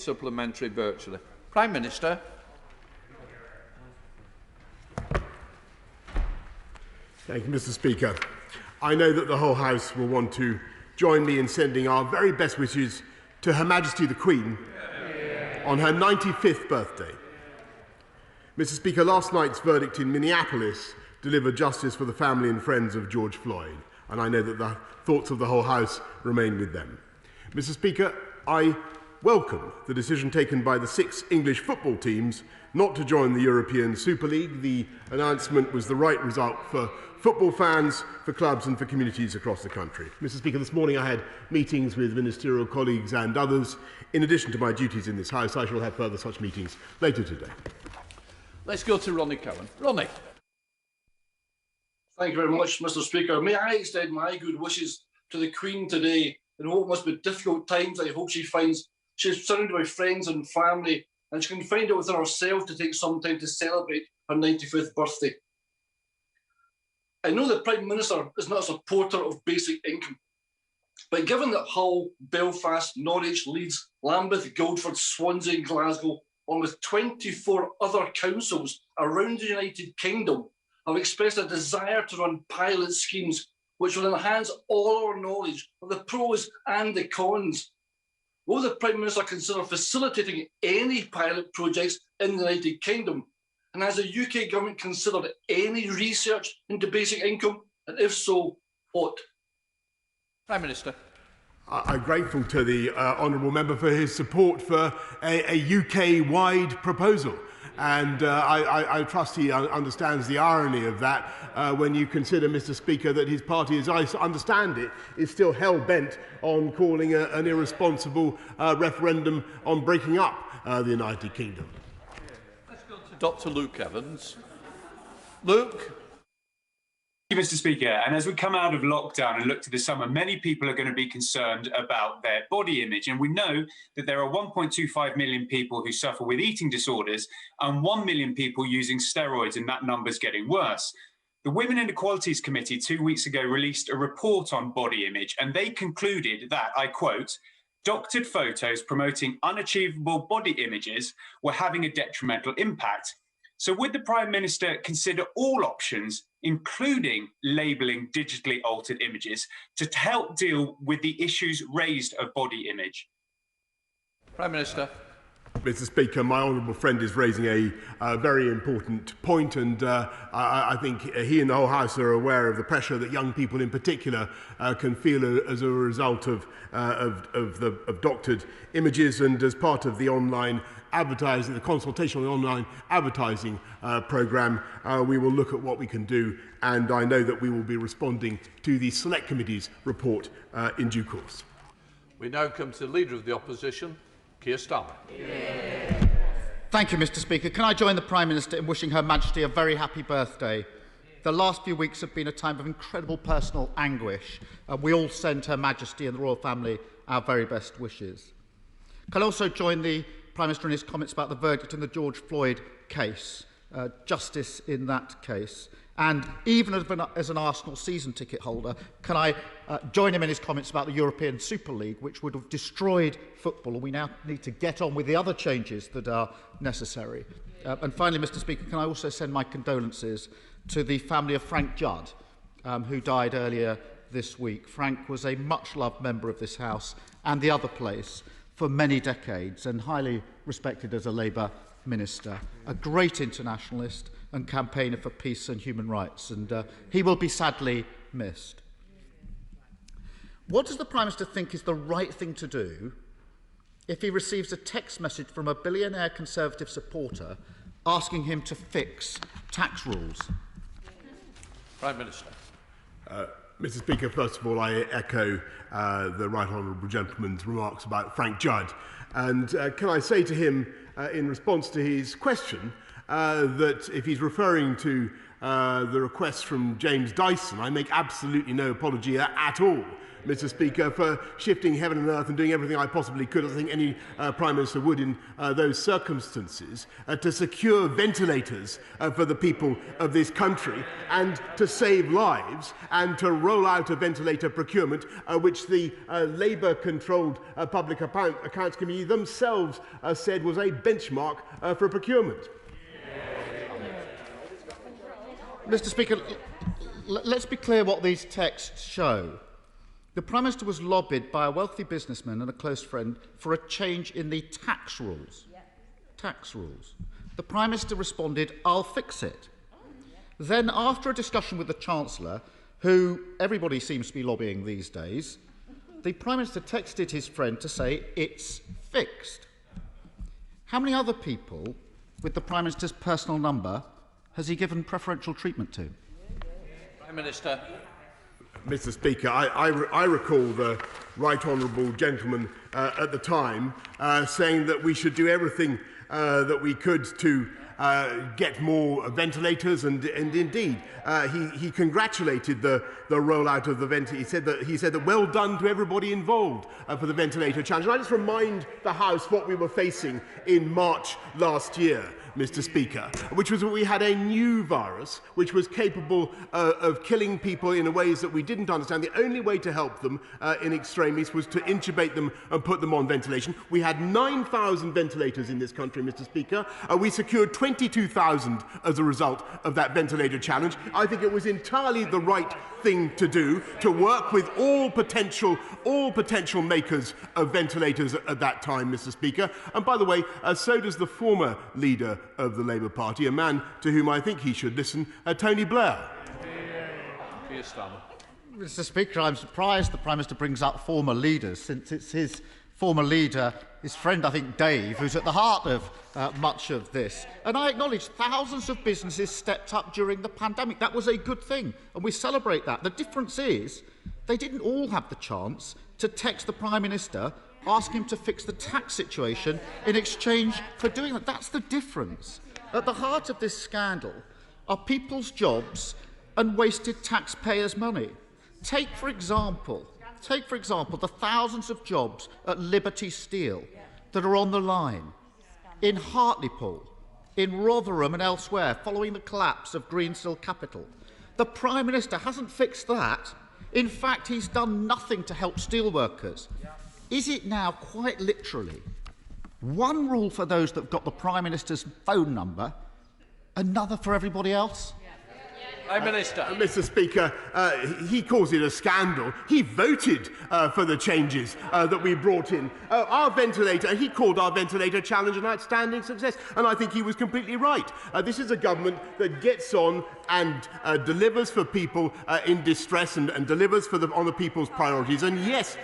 Supplementary virtually. Prime Minister. Thank you, Mr. Speaker. I know that the whole House will want to join me in sending our very best wishes to Her Majesty the Queen on her 95th birthday. Mr. Speaker, last night's verdict in Minneapolis delivered justice for the family and friends of George Floyd, and I know that the thoughts of the whole House remain with them. Mr. Speaker, I welcome the decision taken by the 6 English football teams not to join the European Super League. The announcement was the right result for football fans, for clubs and for communities across the country. Mr. Speaker, this morning I had meetings with ministerial colleagues and others. In addition to my duties in this House, I shall have further such meetings later today. Let's go to Ronnie Cowan. Ronnie. Thank you very much, Mr. Speaker. May I extend my good wishes to the Queen today in what must be difficult times. I hope she finds she's surrounded by friends and family, and she can find it within herself to take some time to celebrate her 95th birthday. I know the Prime Minister is not a supporter of basic income, but given that Hull, Belfast, Norwich, Leeds, Lambeth, Guildford, Swansea and Glasgow, along with 24 other councils around the United Kingdom, have expressed a desire to run pilot schemes which will enhance all our knowledge of the pros and the cons, will the Prime Minister consider facilitating any pilot projects in the United Kingdom? And has the UK government considered any research into basic income? And if so, what? Prime Minister. I'm grateful to the honourable member for his support for a UK-wide proposal. And I trust he understands the irony of that when you consider, Mr. Speaker, that his party, as I understand it, is still hell-bent on calling an irresponsible referendum on breaking up the United Kingdom. Let's go to Dr. Luke Evans. Luke. Thank you, Mr. Speaker. And as we come out of lockdown and look to the summer, many people are going to be concerned about their body image. And we know that there are 1.25 million people who suffer with eating disorders and 1 million people using steroids, and that number's getting worse. The Women Inequalities Committee 2 weeks ago released a report on body image, and they concluded that, I quote, doctored photos promoting unachievable body images were having a detrimental impact. So would the Prime Minister consider all options, including labelling digitally altered images, to help deal with the issues raised of body image? Prime Minister. Mr. Speaker, my honourable friend is raising a very important point, and I think he and the whole House are aware of the pressure that young people in particular can feel as a result of doctored images, and as part of the online advertising, the consultation on the online advertising programme, we will look at what we can do, and I know that we will be responding to the Select Committee's report in due course. We now come to the Leader of the Opposition, Keir Starmer. Thank you, Mr. Speaker. Can I join the Prime Minister in wishing Her Majesty a very happy birthday? The last few weeks have been a time of incredible personal anguish. We all send Her Majesty and the royal family our very best wishes. Can I also join the Prime Minister in his comments about the verdict in the George Floyd case, justice in that case? And even as an Arsenal season ticket holder, can I join him in his comments about the European Super League, which would have destroyed football, and we now need to get on with the other changes that are necessary. And finally, Mr. Speaker, can I also send my condolences to the family of Frank Judd, who died earlier this week. Frank was a much-loved member of this House and the other place for many decades, and highly respected as a Labour minister, a great internationalist and campaigner for peace and human rights, and he will be sadly missed. What does the Prime Minister think is the right thing to do if he receives a text message from a billionaire Conservative supporter asking him to fix tax rules? Prime Minister. Mr. Speaker, first of all, I echo the Right Honourable Gentleman's remarks about Frank Judd. And can I say to him, in response to his question, that if he's referring to the request from James Dyson, I make absolutely no apology at all Mr. Speaker, for shifting heaven and earth and doing everything I possibly could, as I think any Prime Minister would in those circumstances, to secure ventilators for the people of this country and to save lives and to roll out a ventilator procurement which the Labour-controlled Public Accounts Committee themselves said was a benchmark for procurement. Mr. Speaker, let's be clear what these texts show. The Prime Minister was lobbied by a wealthy businessman and a close friend for a change in the tax rules. Tax rules. The Prime Minister responded, "I'll fix it." Then, after a discussion with the Chancellor, who everybody seems to be lobbying these days, the Prime Minister texted his friend to say, "It's fixed." How many other people with the Prime Minister's personal number has he given preferential treatment to? Prime Minister. Mr. Speaker, I recall the right honourable gentleman at the time saying that we should do everything that we could to get more ventilators, and indeed he congratulated the rollout of the ventilator. He said that well done to everybody involved for the ventilator challenge. And I just remind the House what we were facing in March last year, Mr. Speaker, which was that we had a new virus which was capable of killing people in ways that we didn't understand. The only way to help them in extremis was to intubate them and put them on ventilation. We had 9,000 ventilators in this country, Mr. Speaker. We secured 22,000 as a result of that ventilator challenge. I think it was entirely the right thing to do, to work with all potential makers of ventilators at that time, Mr. Speaker. And by the way, so does the former leader of the Labour Party, a man to whom I think he should listen, Tony Blair. Keir Starmer. Mr. Speaker, I'm surprised the Prime Minister brings up former leaders, since it's his former leader, his friend, I think, Dave, who's at the heart of much of this. And I acknowledge thousands of businesses stepped up during the pandemic. That was a good thing, and we celebrate that. The difference is they didn't all have the chance to text the Prime Minister, ask him to fix the tax situation in exchange for doing that. That's the difference. At the heart of this scandal are people's jobs and wasted taxpayers' money. Take, for example, the thousands of jobs at Liberty Steel that are on the line, in Hartlepool, in Rotherham and elsewhere, following the collapse of Greensill Capital. The Prime Minister hasn't fixed that. In fact, he's done nothing to help steelworkers. Is it now, quite literally, one rule for those that have got the Prime Minister's phone number, another for everybody else? Prime Minister. Mr. Speaker, he calls it a scandal. He voted for the changes that we brought in. He called our ventilator challenge an outstanding success, and I think he was completely right. This is a government that gets on and delivers for people in distress and delivers on the people's priorities. And yes,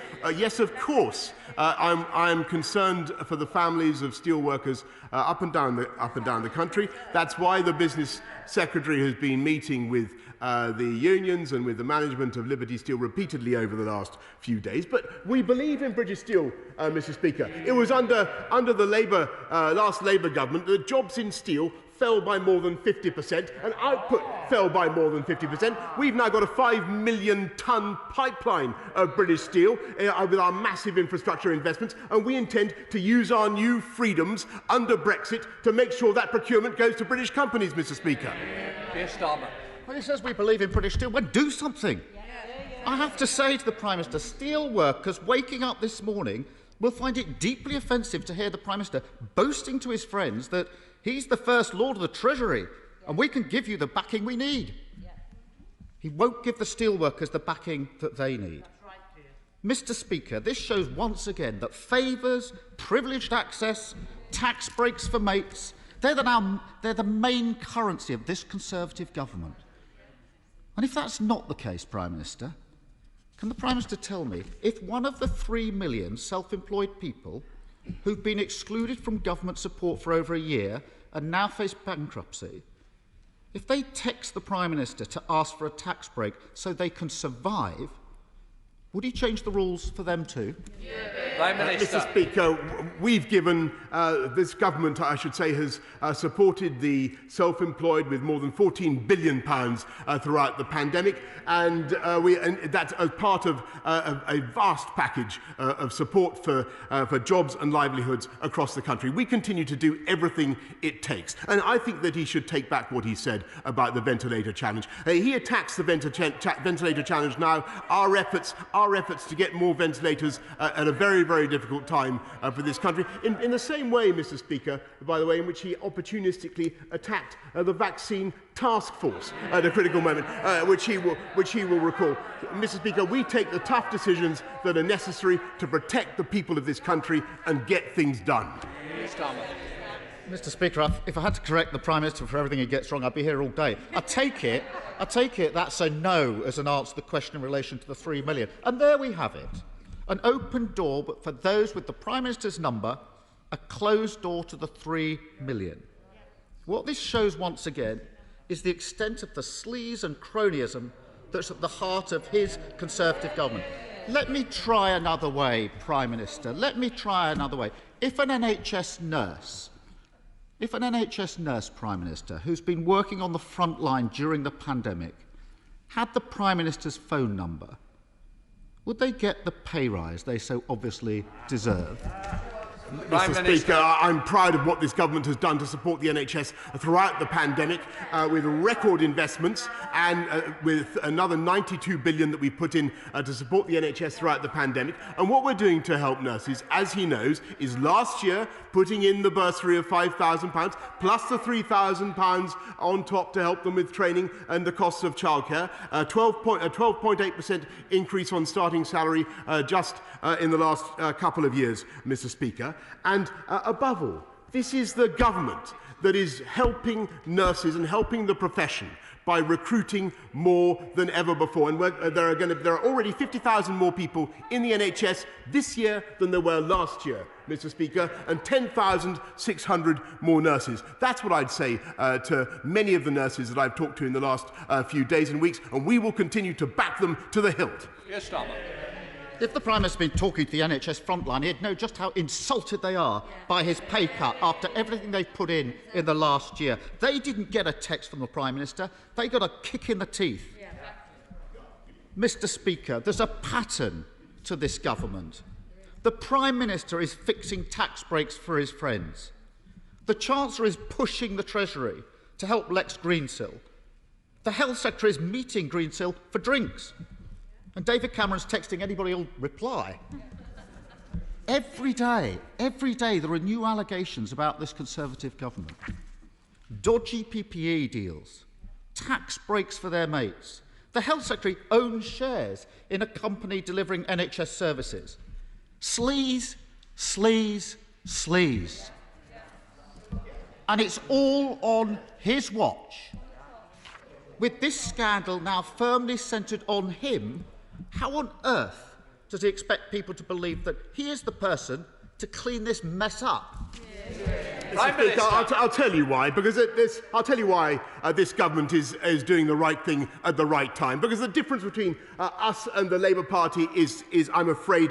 of course, I'm concerned for the families of steelworkers up and down the country. That's why the Business Secretary has been meeting with the unions and with the management of Liberty Steel repeatedly over the last few days. But we believe in British Steel, Mr. Speaker. It was under the last Labour government that jobs in steel fell by more than 50% and output fell by more than 50%. We've now got a 5 million tonne pipeline of British steel with our massive infrastructure investments, and we intend to use our new freedoms under Brexit to make sure that procurement goes to British companies, Mr. Speaker. Keir Starmer. Well, he says we believe in British Steel. Well, do something. I have to say to the Prime Minister, steel workers waking up this morning will find it deeply offensive to hear the Prime Minister boasting to his friends that he's the First Lord of the Treasury and we can give you the backing we need. He won't give the steelworkers the backing that they need. Mr. Speaker, this shows once again that favours, privileged access, tax breaks for mates, they're the main currency of this Conservative government. And if that's not the case, Prime Minister, can the Prime Minister tell me if one of the 3 million self-employed people who've been excluded from government support for over a year and now face bankruptcy, if they text the Prime Minister to ask for a tax break so they can survive, would he change the rules for them too? Prime Minister. Mr. Speaker, we've given, this government, I should say, has supported the self-employed with more than £14 billion throughout the pandemic, and that's as part of a vast package of support for jobs and livelihoods across the country. We continue to do everything it takes, and I think that he should take back what he said about the ventilator challenge. He attacks the ventilator challenge now. Our efforts to get more ventilators at a very, very difficult time for this country. In the same way, Mr. Speaker, by the way, in which he opportunistically attacked the vaccine task force at a critical moment, which he will recall. Mr. Speaker, we take the tough decisions that are necessary to protect the people of this country and get things done. Mr. Speaker, if I had to correct the Prime Minister for everything he gets wrong, I'd be here all day. I take it that's a no as an answer to the question in relation to the 3 million. And there we have it. An open door, but for those with the Prime Minister's number, a closed door to the 3 million. What this shows once again is the extent of the sleaze and cronyism that's at the heart of his Conservative government. Let me try another way, Prime Minister. Let me try another way. If an NHS nurse, Prime Minister, who's been working on the front line during the pandemic, had the Prime Minister's phone number, would they get the pay rise they so obviously deserve? Mr. Speaker, I'm proud of what this government has done to support the NHS throughout the pandemic, with record investments and with another £92 billion that we put in to support the NHS throughout the pandemic. And what we're doing to help nurses, as he knows, is last year putting in the bursary of £5,000 plus the £3,000 on top to help them with training and the costs of childcare, a 12.8% increase on starting salary just in the last couple of years, Mr. Speaker. And above all, this is the government that is helping nurses and helping the profession by recruiting more than ever before. And there are already 50,000 more people in the NHS this year than there were last year, Mr. Speaker, and 10,600 more nurses. That's what I'd say to many of the nurses that I've talked to in the last few days and weeks, and we will continue to back them to the hilt. Keir Starmer. If the Prime Minister had been talking to the NHS frontline, he'd know just how insulted they are by his pay cut after everything they've put in the last year. They didn't get a text from the Prime Minister. They got a kick in the teeth. Yeah. Mr. Speaker, there's a pattern to this government. The Prime Minister is fixing tax breaks for his friends. The Chancellor is pushing the Treasury to help Lex Greensill. The Health Secretary is meeting Greensill for drinks. And David Cameron's texting anybody who'll reply. Every day, there are new allegations about this Conservative government. Dodgy PPE deals, tax breaks for their mates. The Health Secretary owns shares in a company delivering NHS services. Sleaze, sleaze, sleaze. And it's all on his watch. With this scandal now firmly centred on him, how on earth does he expect people to believe that he is the person to clean this mess up? I'll tell you why. Because I'll tell you why this government is doing the right thing at the right time. Because the difference between us and the Labour Party is I'm afraid,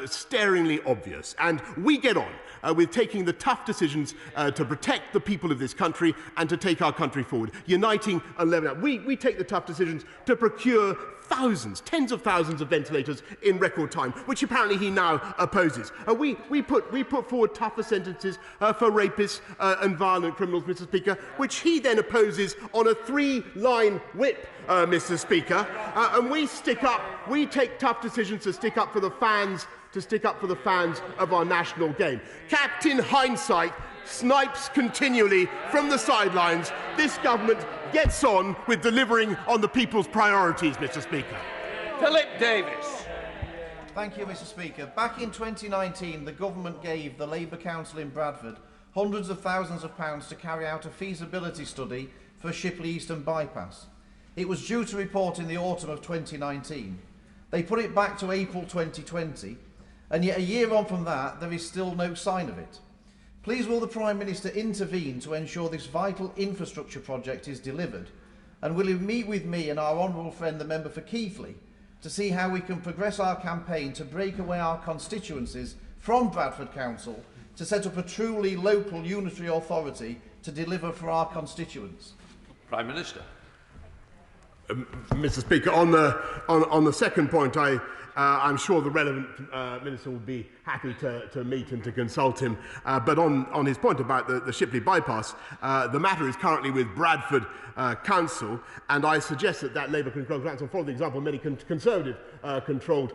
staringly obvious. And we get on with taking the tough decisions to protect the people of this country and to take our country forward, uniting and leveling up. We take the tough decisions to procure thousands, tens of thousands of ventilators in record time, which apparently he now opposes. We put forward tougher sentences for rapists and violent criminals, Mr. Speaker, which he then opposes on a 3-line whip, Mr. Speaker. And we take tough decisions to stick up for the fans, of our national game. Captain Hindsight snipes continually from the sidelines. This government gets on with delivering on the people's priorities, Mr. Speaker. Philip Davis. Thank you, Mr. Speaker. Back in 2019, the government gave the Labour Council in Bradford hundreds of thousands of pounds to carry out a feasibility study for Shipley Eastern Bypass. It was due to report in the autumn of 2019. They put it back to April 2020, and yet a year on from that, there is still no sign of it. Please will the Prime Minister intervene to ensure this vital infrastructure project is delivered? And will he meet with me and our honourable friend, the member for Keighley, to see how we can progress our campaign to break away our constituencies from Bradford Council to set up a truly local unitary authority to deliver for our constituents. Prime Minister. Mr. Speaker, on the second point, I'm sure the relevant minister will be happy to meet and to consult him. But on his point about the Shipley bypass, the matter is currently with Bradford Council, and I suggest that Labour-controlled council follow the example of many Conservative-controlled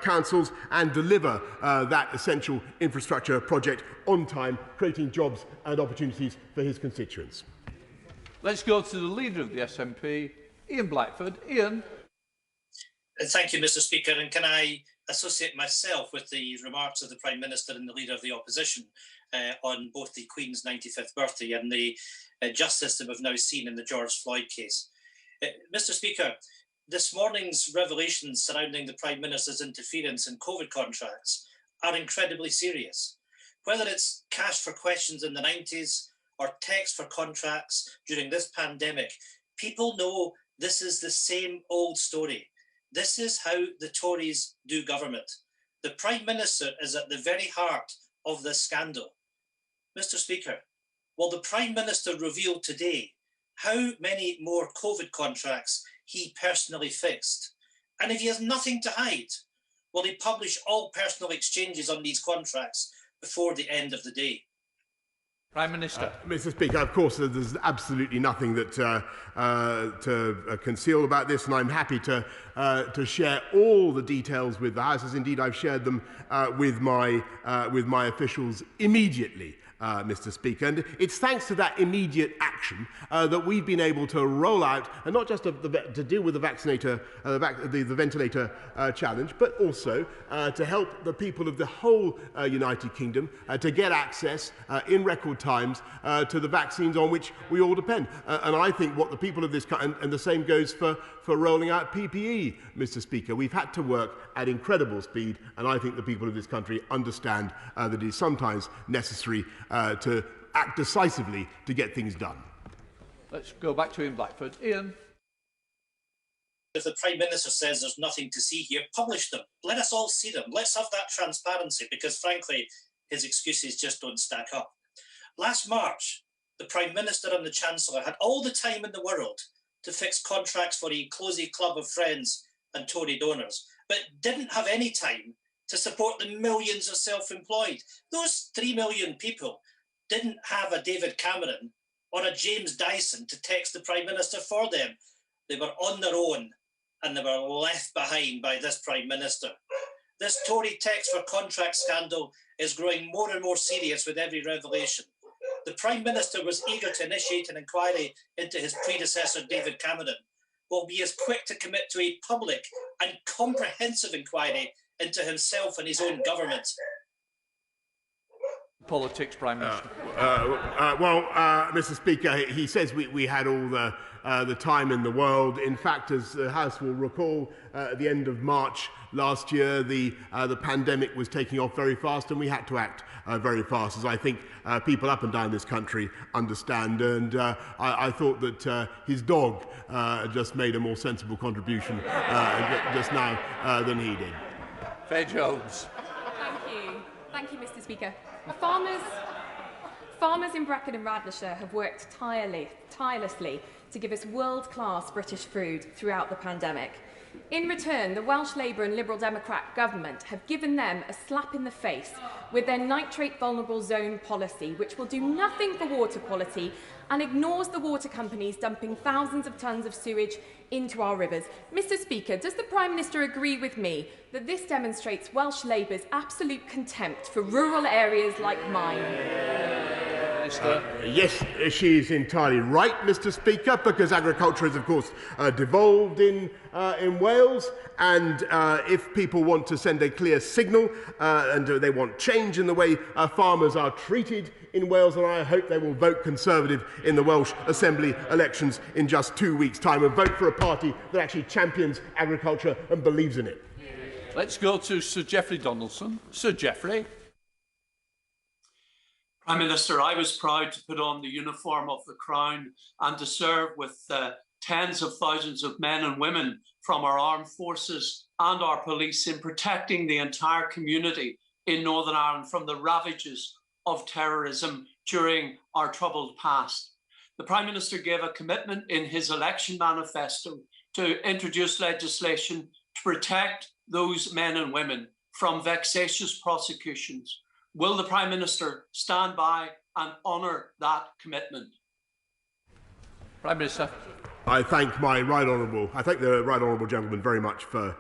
councils and deliver that essential infrastructure project on time, creating jobs and opportunities for his constituents. Let's go to the Leader of the SNP, Ian Blackford. Ian. Thank you, Mr. Speaker. And can I associate myself with the remarks of the Prime Minister and the Leader of the Opposition on both the Queen's 95th birthday and the justice that we've now seen in the George Floyd case. Mr. Speaker, this morning's revelations surrounding the Prime Minister's interference in COVID contracts are incredibly serious. Whether it's cash for questions in the 90s or text for contracts during this pandemic, people know this is the same old story. This is how the Tories do government. The Prime Minister is at the very heart of this scandal. Mr. Speaker, will the Prime Minister reveal today how many more COVID contracts he personally fixed? And if he has nothing to hide, will he publish all personal exchanges on these contracts before the end of the day? Prime Minister. Mr. Speaker, of course, there's absolutely nothing that to conceal about this, and I'm happy to share all the details with the House, as indeed I've shared them with my officials immediately. Mr. Speaker, and it's thanks to that immediate action that we've been able to roll out, and not just to deal with the ventilator challenge, but also to help the people of the whole United Kingdom to get access in record times to the vaccines on which we all depend. And I think what the people of this country, and the same goes for rolling out PPE, Mr. Speaker. We've had to work at incredible speed, and I think the people of this country understand that it is sometimes necessary to act decisively to get things done. Let's go back to Ian Blackford. Ian. If the Prime Minister says there's nothing to see here, publish them. Let us all see them. Let's have that transparency, because frankly, his excuses just don't stack up. Last March, the Prime Minister and the Chancellor had all the time in the world to fix contracts for a closey club of friends and Tory donors, but didn't have any time to support the millions of self-employed. Those 3 million people didn't have a David Cameron or a James Dyson to text the Prime Minister for them. They were on their own, and they were left behind by this Prime Minister. This Tory text for contract scandal is growing more and more serious with every revelation. The Prime Minister was eager to initiate an inquiry into his predecessor, David Cameron. Will be as quick to commit to a public and comprehensive inquiry into himself and his own government. Politics, Prime Minister. Mr. Speaker, he says we had all the time in the world. In fact, as the House will recall, at the end of March last year, the pandemic was taking off very fast, and we had to act very fast, as I think people up and down this country understand. And I thought that his dog just made a more sensible contribution just now than he did. Fair Jones. Thank you, Mr. Speaker. Farmers in Brecon and Radnorshire have worked tirelessly to give us world-class British food throughout the pandemic. In return, the Welsh Labour and Liberal Democrat government have given them a slap in the face with their nitrate vulnerable zone policy, which will do nothing for water quality and ignores the water companies dumping thousands of tonnes of sewage into our rivers. Mr. Speaker, does the Prime Minister agree with me that this demonstrates Welsh Labour's absolute contempt for rural areas like mine? Yes, she is entirely right, Mr. Speaker, because agriculture is, of course, devolved in Wales, and if people want to send a clear signal and they want change in the way farmers are treated in Wales, and I hope they will vote Conservative in the Welsh Assembly elections in just 2 weeks' time and vote for a party that actually champions agriculture and believes in it. Let's go to Sir Geoffrey Donaldson. Sir Geoffrey. Prime Minister, I was proud to put on the uniform of the Crown and to serve with tens of thousands of men and women from our armed forces and our police in protecting the entire community in Northern Ireland from the ravages of terrorism during our troubled past. The Prime Minister gave a commitment in his election manifesto to introduce legislation to protect those men and women from vexatious prosecutions. Will the Prime Minister stand by and honour that commitment? Prime Minister. I thank the right honourable gentleman very much for,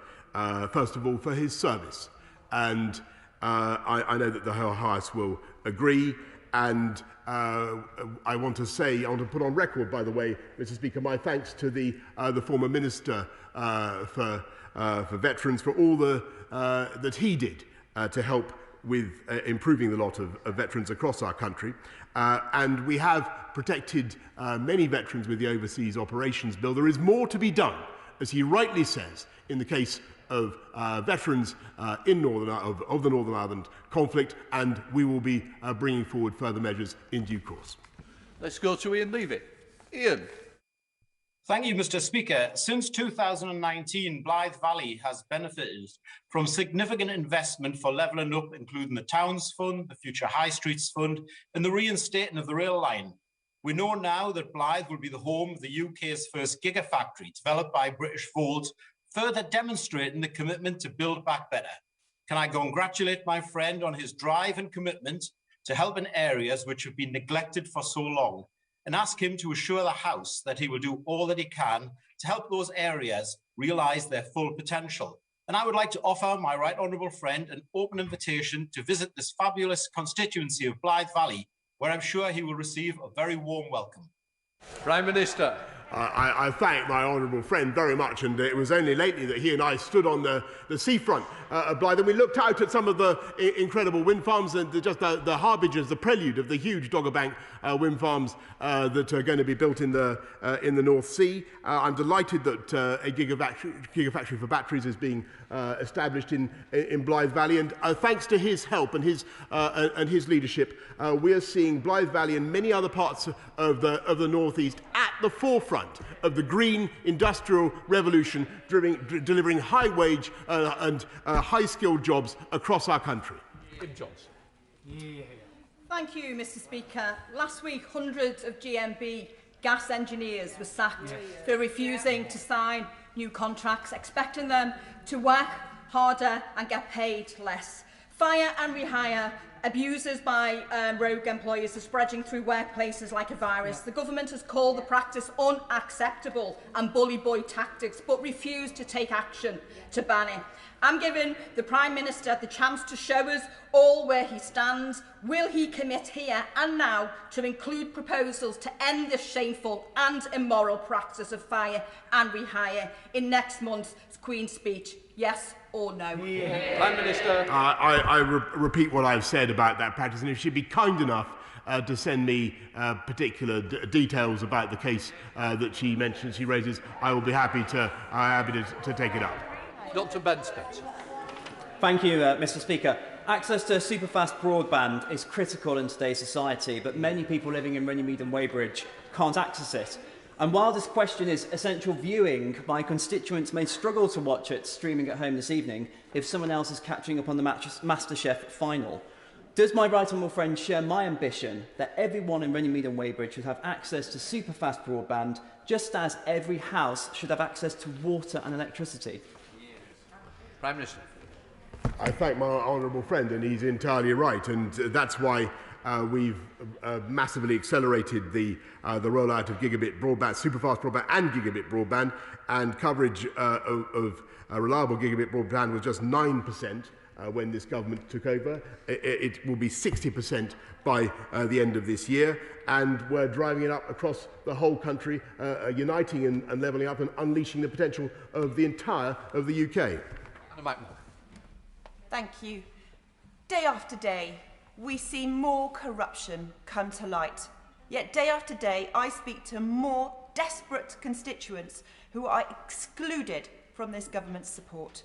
first of all, for his service, and I know that the whole House will agree. And I want to put on record, by the way, Mr. Speaker, my thanks to the former Minister for Veterans for all that he did to help with improving the lot of veterans across our country. And we have protected many veterans with the Overseas Operations Bill. There is more to be done, as he rightly says, in the case of veterans of the Northern Ireland conflict, and we will be bringing forward further measures in due course. Let's go to Ian Levy. Ian. Thank you, Mr. Speaker. Since 2019, Blythe Valley has benefited from significant investment for levelling up, including the Towns Fund, the Future High Streets Fund, and the reinstating of the rail line. We know now that Blythe will be the home of the UK's first gigafactory, developed by British Volt, further demonstrating the commitment to build back better. Can I congratulate my friend on his drive and commitment to help in areas which have been neglected for so long, and ask him to assure the House that he will do all that he can to help those areas realise their full potential. And I would like to offer my right honourable friend an open invitation to visit this fabulous constituency of Blythe Valley, where I'm sure he will receive a very warm welcome. Prime Minister. I thank my honourable friend very much, and it was only lately that he and I stood on the seafront of Blythe, and we looked out at some of the incredible wind farms and just the harbingers, the prelude of the huge Dogger Bank wind farms that are going to be built in the North Sea. I'm delighted that a gigafactory for batteries is being established in Blythe Valley, and thanks to his help and his leadership, we are seeing Blythe Valley and many other parts of the North East at the forefront of the green industrial revolution, delivering high-wage and high-skilled jobs across our country. Kim Johnson. Thank you, Mr. Speaker. Last week, hundreds of GMB gas engineers were sacked for refusing to sign new contracts, expecting them to work harder and get paid less. Fire and rehire, abuses by rogue employers are spreading through workplaces like a virus. The government has called the practice unacceptable and bully boy tactics, but refused to take action to ban it. I'm giving the Prime Minister the chance to show us all where he stands. Will he commit here and now to include proposals to end this shameful and immoral practice of fire and rehire in next month's Queen's speech? Yes or no? Prime Minister. I repeat what I've said about that practice, and if she'd be kind enough to send me particular details about the case that she mentions, she raises, I will be happy to take it up. Dr. Ben Spence. Thank you, Mr. Speaker. Access to superfast broadband is critical in today's society, but many people living in Runnymede and Weybridge can't access it. And while this question is essential viewing, my constituents may struggle to watch it streaming at home this evening if someone else is catching up on the MasterChef final. Does my right honourable friend share my ambition that everyone in Runnymede and Weybridge should have access to superfast broadband, just as every house should have access to water and electricity? Prime Minister. I thank my honourable friend, and he's entirely right, and that's why we've massively accelerated the rollout of gigabit broadband, superfast broadband and gigabit broadband, and coverage of reliable gigabit broadband was just 9% when this government took over. It will be 60% by the end of this year, and we're driving it up across the whole country, uniting and levelling up and unleashing the potential of the entire of the UK. Thank you. Day after day, we see more corruption come to light. Yet day after day, I speak to more desperate constituents who are excluded from this government's support.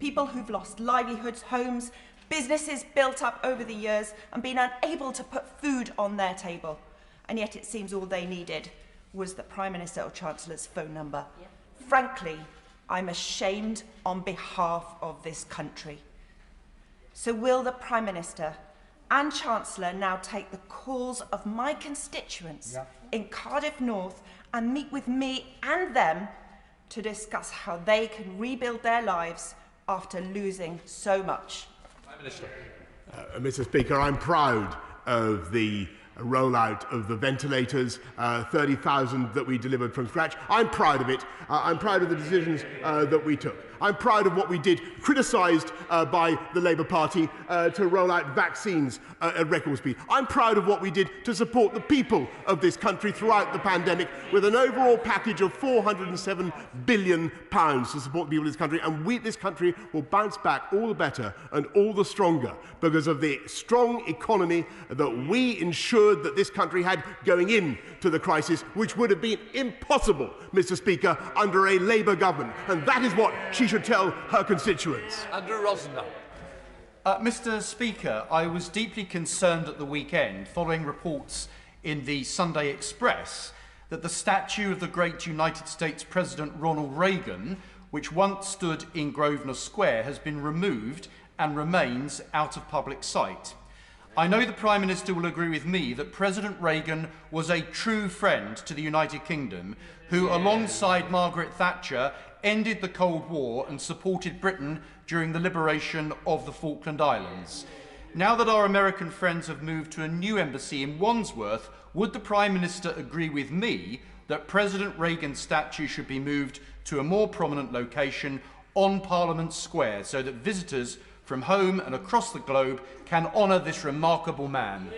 People who've lost livelihoods, homes, businesses built up over the years and been unable to put food on their table. And yet it seems all they needed was the Prime Minister or Chancellor's phone number. Frankly, I'm ashamed on behalf of this country. So will the Prime Minister and Chancellor now take the calls of my constituents in Cardiff North and meet with me and them to discuss how they can rebuild their lives after losing so much? Prime Minister. Mr. Speaker, I'm proud of the rollout of the ventilators, 30,000 that we delivered from scratch. I'm proud of it. I'm proud of the decisions that we took. I'm proud of what we did, criticised by the Labour Party, to roll out vaccines at record speed. I'm proud of what we did to support the people of this country throughout the pandemic with an overall package of £407 billion to support the people of this country. And this country will bounce back all the better and all the stronger because of the strong economy that we ensured that this country had going into the crisis, which would have been impossible, Mr. Speaker, under a Labour government. And that is what she should tell her constituents. Andrew Rosner. Mr. Speaker, I was deeply concerned at the weekend following reports in the Sunday Express that the statue of the great United States President Ronald Reagan, which once stood in Grosvenor Square, has been removed and remains out of public sight. I know the Prime Minister will agree with me that President Reagan was a true friend to the United Kingdom who, alongside Margaret Thatcher, ended the Cold War and supported Britain during the liberation of the Falkland Islands. Now that our American friends have moved to a new embassy in Wandsworth, would the Prime Minister agree with me that President Reagan's statue should be moved to a more prominent location on Parliament Square so that visitors from home and across the globe can honour this remarkable man?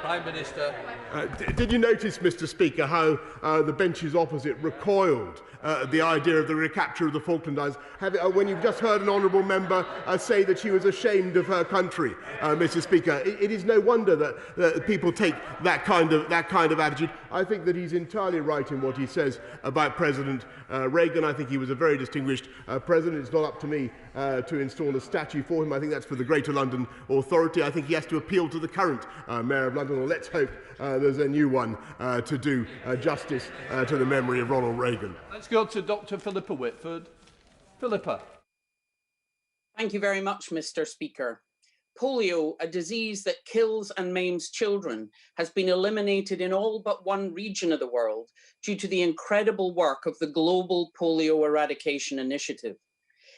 Prime Minister. Did you notice, Mr. Speaker, how the benches opposite recoiled at the idea of the recapture of the Falkland Islands, when you've just heard an honourable member say that she was ashamed of her country, Mr. Speaker? It is no wonder that people take that kind of attitude. I think that he's entirely right in what he says about President Reagan. I think he was a very distinguished president. It's not up to me to install a statue for him. I think that's for the Greater London Authority. I think he has to appeal to the current Mayor of London, or let's hope there's a new one to do justice to the memory of Ronald Reagan. Let's go to Dr. Philippa Whitford. Philippa. Thank you very much, Mr. Speaker. Polio, a disease that kills and maims children, has been eliminated in all but one region of the world due to the incredible work of the Global Polio Eradication Initiative.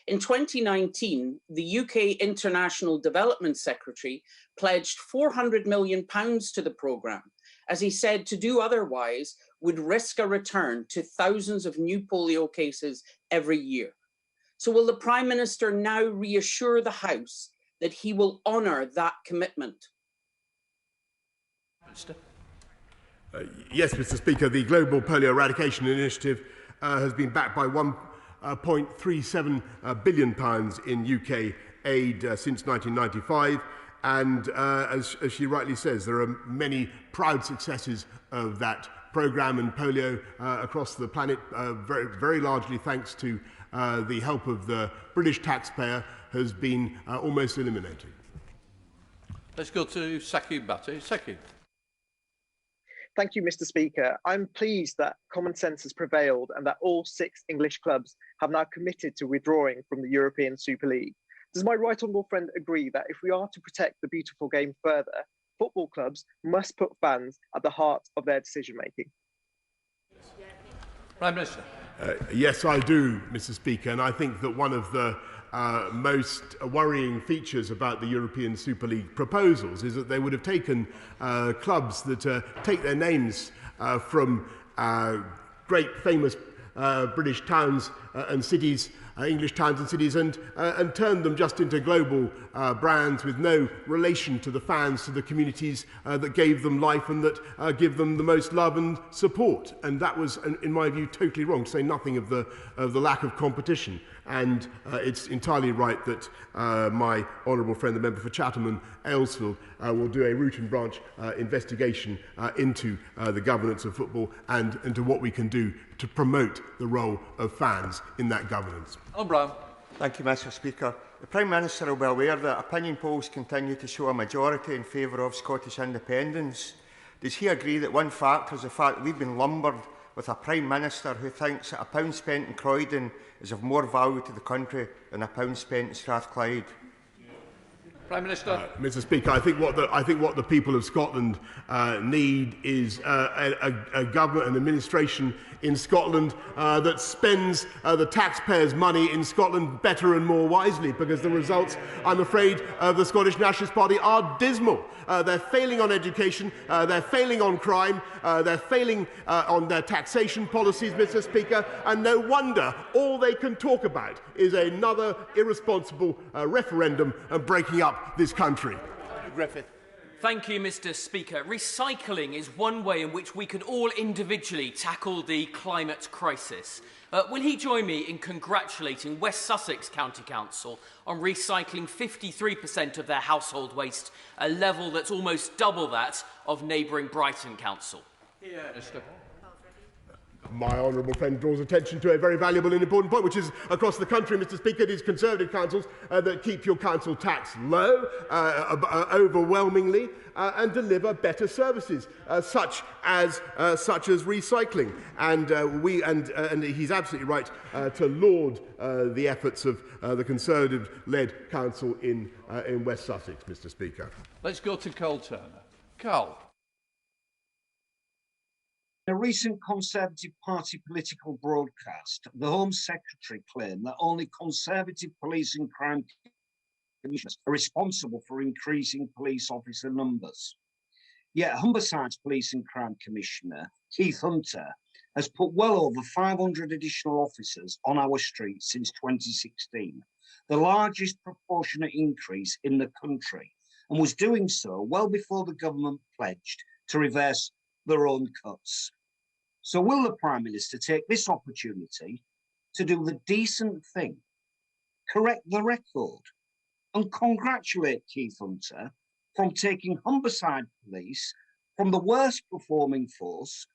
In 2019, the UK International Development Secretary pledged £400 million to the programme, as he said to do otherwise would risk a return to thousands of new polio cases every year. So will the Prime Minister now reassure the House that he will honour that commitment? Yes, Mr. Speaker, the Global Polio Eradication Initiative has been backed by £1.37 billion in UK aid since 1995. And as she rightly says, there are many proud successes of that programme and polio across the planet, very largely thanks to the help of the British taxpayer, has been almost eliminated. Let's go to Saki Bhatti. Saki. Thank you, Mr. Speaker. I'm pleased that common sense has prevailed and that all 6 English clubs have now committed to withdrawing from the European Super League. Does my right honourable friend agree that if we are to protect the beautiful game further, football clubs must put fans at the heart of their decision-making? Prime Minister. Yes, I do, Mr. Speaker, and I think that one of the most worrying features about the European Super League proposals is that they would have taken clubs that take their names from great famous British towns and cities, English towns and cities, and turned them just into global brands with no relation to the fans, to the communities that gave them life and that give them the most love and support. And that was, in my view, totally wrong, to say nothing of the lack of competition. And it's entirely right that my honourable friend, the member for Chatham and Aylesfield, will do a root and branch investigation into the governance of football and into what we can do to promote the role of fans in that governance. Brown. Thank you, Mr. Speaker. The Prime Minister will be aware that opinion polls continue to show a majority in favour of Scottish independence. Does he agree that one factor is the fact that we've been lumbered with a Prime Minister who thinks that a pound spent in Croydon is of more value to the country than a pound spent in Strathclyde? Prime Minister. Mr. Speaker, I think what the people of Scotland need is a government and administration in Scotland that spends the taxpayers' money in Scotland better and more wisely, because the results, I'm afraid, of the Scottish Nationalist Party are dismal. They're failing on education, they're failing on crime, they're failing on their taxation policies, Mr. Speaker, and no wonder all they can talk about is another irresponsible referendum and breaking up this country. Griffith. Thank you, Mr. Speaker. Recycling is one way in which we can all individually tackle the climate crisis. Will he join me in congratulating West Sussex County Council on recycling 53% of their household waste, a level that's almost double that of neighbouring Brighton Council? Yeah, Minister. My honourable friend draws attention to a very valuable and important point, which is across the country, Mr. Speaker, it is Conservative councils that keep your council tax low, overwhelmingly, and deliver better services, such as recycling. And he's absolutely right to laud the efforts of the Conservative-led council in West Sussex, Mr. Speaker. Let's go to Carl Turner. Carl. In a recent Conservative Party political broadcast, the Home Secretary claimed that only Conservative police and crime commissioners are responsible for increasing police officer numbers. Yet Humberside's Police and Crime Commissioner, Keith Hunter, has put well over 500 additional officers on our streets since 2016, the largest proportionate increase in the country, and was doing so well before the government pledged to reverse their own cuts. So will the Prime Minister take this opportunity to do the decent thing, correct the record, and congratulate Keith Hunter from taking Humberside Police from the worst performing force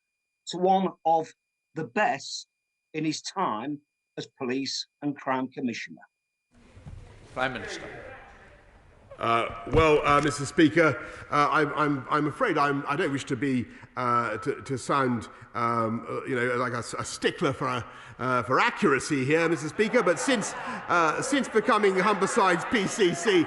to one of the best in his time as Police and Crime Commissioner? Prime Minister. Mr. Speaker, I'm afraid I don't wish to be to sound like a stickler for accuracy here, Mr. Speaker. But since becoming Humberside's PCC,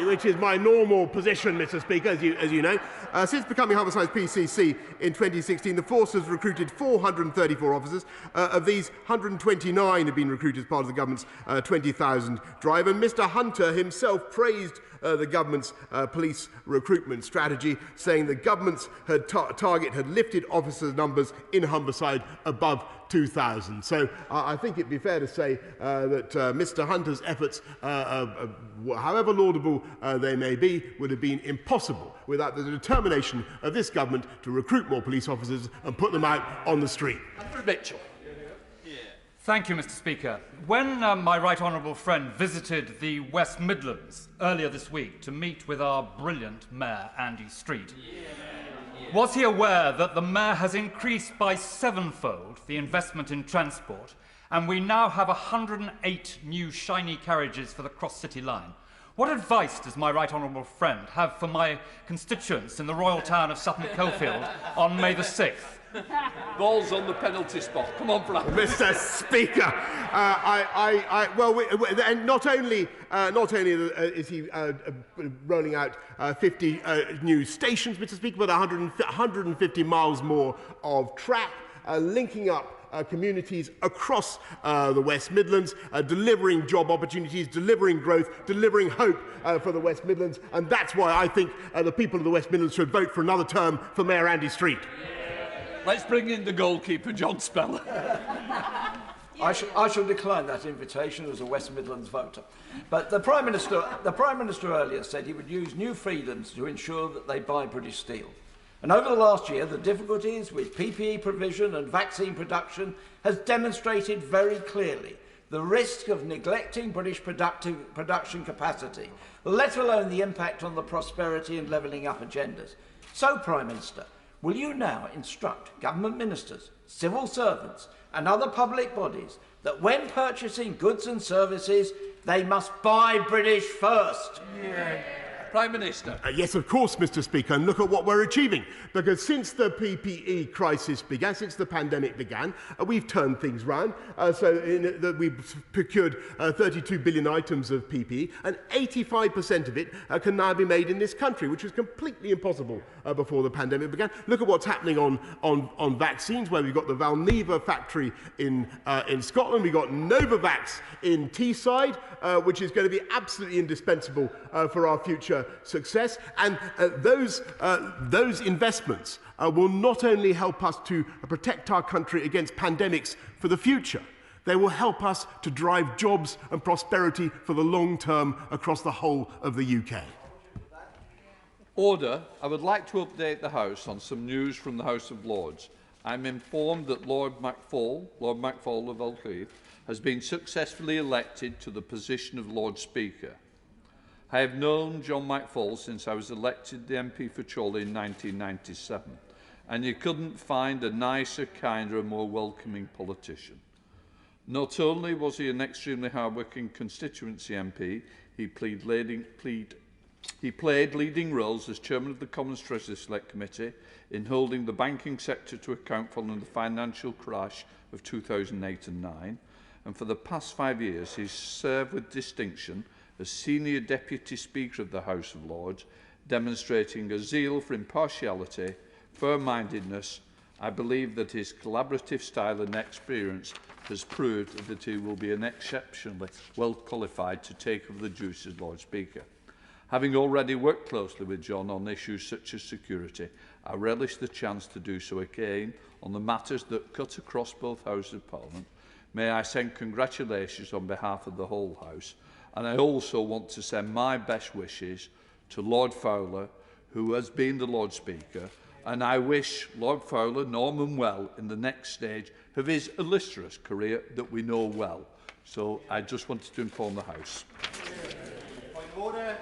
which is my normal position, Mr. Speaker, as you know, since becoming Humberside's PCC in 2016, the force has recruited 434 officers. Of these, 129 have been recruited as part of the government's 20,000 drive. And Mr. Hunter himself praised the government's police recruitment strategy, saying the government's target had lifted officer numbers in Humberside above 2,000. So I think it'd be fair to say that Mr. Hunter's efforts, however laudable they may be, would have been impossible without the determination of this government to recruit more police officers and put them out on the street. Mitchell. Thank you, Mr. Speaker. When my right honourable friend visited the West Midlands earlier this week to meet with our brilliant Mayor, Andy Street, was he aware that the Mayor has increased by sevenfold the investment in transport, and we now have 108 new shiny carriages for the cross-city line? What advice does my right honourable friend have for my constituents in the royal town of Sutton Coldfield on May the 6th? Ball's on the penalty spot. Come on, Brad. Mr. Speaker, not only is he rolling out 50 new stations, Mr. Speaker, but 150 miles more of track, linking up communities across the West Midlands, delivering job opportunities, delivering growth, delivering hope for the West Midlands. And that's why I think the people of the West Midlands should vote for another term for Mayor Andy Street. Let's bring in the goalkeeper, John Speller. I shall decline that invitation as a West Midlands voter. But the Prime Minister earlier said he would use new freedoms to ensure that they buy British steel. And over the last year, the difficulties with PPE provision and vaccine production has demonstrated very clearly the risk of neglecting British production capacity, let alone the impact on the prosperity and levelling up agendas. So, Prime Minister, will you now instruct government ministers, civil servants and other public bodies that when purchasing goods and services, they must buy British first? Prime Minister. Yes, of course, Mr. Speaker, and look at what we're achieving. Because since the PPE crisis began, since the pandemic began, we've turned things round. We've procured 32 billion items of PPE, and 85% of it can now be made in this country, which was completely impossible before the pandemic began. Look at what's happening on vaccines, where we've got the Valneva factory in Scotland, we've got Novavax in Teesside, which is going to be absolutely indispensable for our future success. And those investments will not only help us to protect our country against pandemics for the future, they will help us to drive jobs and prosperity for the long term across the whole of the UK. Order. I would like to update the House on some news from the House of Lords. I'm informed that Lord McFall of Elcleve, has been successfully elected to the position of Lord Speaker. I have known John McFall since I was elected the MP for Chorley in 1997, and you couldn't find a nicer, kinder and more welcoming politician. Not only was he an extremely hard-working constituency MP, he played leading roles as Chairman of the Commons Treasury Select Committee in holding the banking sector to account following the financial crash of 2008 and 2009, and for the past 5 years he's served with distinction as Senior Deputy Speaker of the House of Lords, demonstrating a zeal for impartiality, fair-mindedness. I believe that his collaborative style and experience has proved that he will be an exceptionally well qualified to take over the duties as Lord Speaker. Having already worked closely with John on issues such as security, I relish the chance to do so again on the matters that cut across both Houses of Parliament. May I send congratulations on behalf of the whole House, and I also want to send my best wishes to Lord Fowler, who has been the Lord Speaker, and I wish Lord Fowler, Norman, well in the next stage of his illustrious career that we know well. So I just wanted to inform the House. Point of order.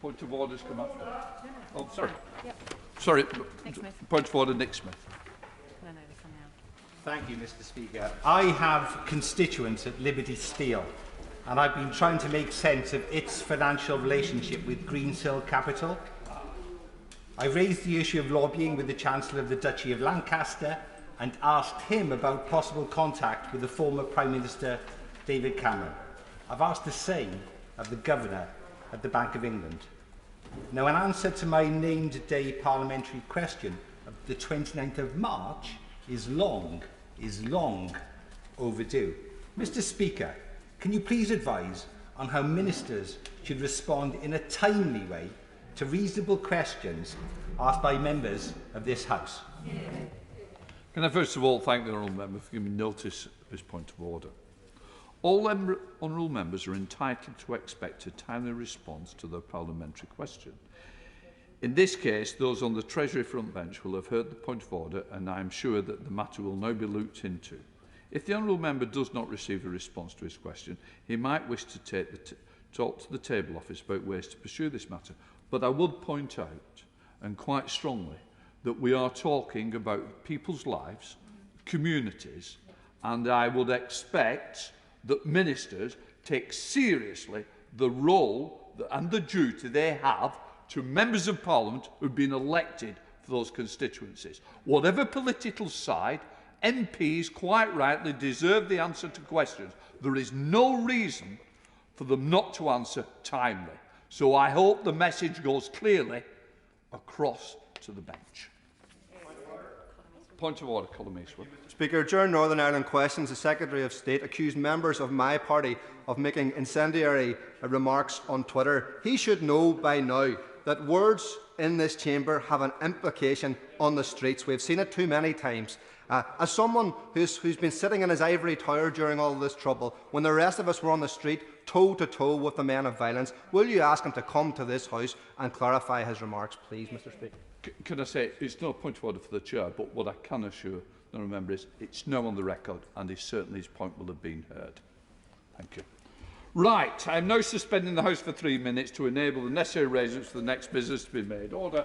Point of order has come up. Oh, sorry. Yep. Sorry. Nick Point of order, Nick Smith. No, they come now. Thank you, Mr. Speaker. I have constituents at Liberty Steel, and I've been trying to make sense of its financial relationship with Greensill Capital. I raised the issue of lobbying with the Chancellor of the Duchy of Lancaster and asked him about possible contact with the former Prime Minister David Cameron. I've asked the same of the Governor at the Bank of England. Now, in answer to my named day parliamentary question of the 29th of March is long overdue. Mr. Speaker, can you please advise on how ministers should respond in a timely way to reasonable questions asked by members of this House? Can I first of all thank the honourable member for giving me notice of his point of order. All honourable members are entitled to expect a timely response to their parliamentary question. In this case, those on the Treasury front bench will have heard the point of order, and I am sure that the matter will now be looked into. If the honourable member does not receive a response to his question, he might wish to talk to the table office about ways to pursue this matter. But I would point out, and quite strongly, that we are talking about people's lives, communities, and I would expect that ministers take seriously the role and the duty they have to members of Parliament who have been elected for those constituencies. Whatever political side, MPs quite rightly deserve the answer to questions. There is no reason for them not to answer timely. So I hope the message goes clearly across to the bench. Point of order, Colin Eastwood. Speaker, during Northern Ireland questions, the Secretary of State accused members of my party of making incendiary remarks on Twitter. He should know by now that words in this chamber have an implication on the streets. We've seen it too many times. As someone who's been sitting in his ivory tower during all this trouble, when the rest of us were on the street toe-to-toe with the men of violence, will you ask him to come to this House and clarify his remarks, please, Mr. Speaker? Can I say, it's no point of order for the Chair, but what I can assure the member is it's now on the record, and certainly his point will have been heard. Thank you. Right, I am now suspending the House for 3 minutes to enable the necessary arrangements for the next business to be made. Order.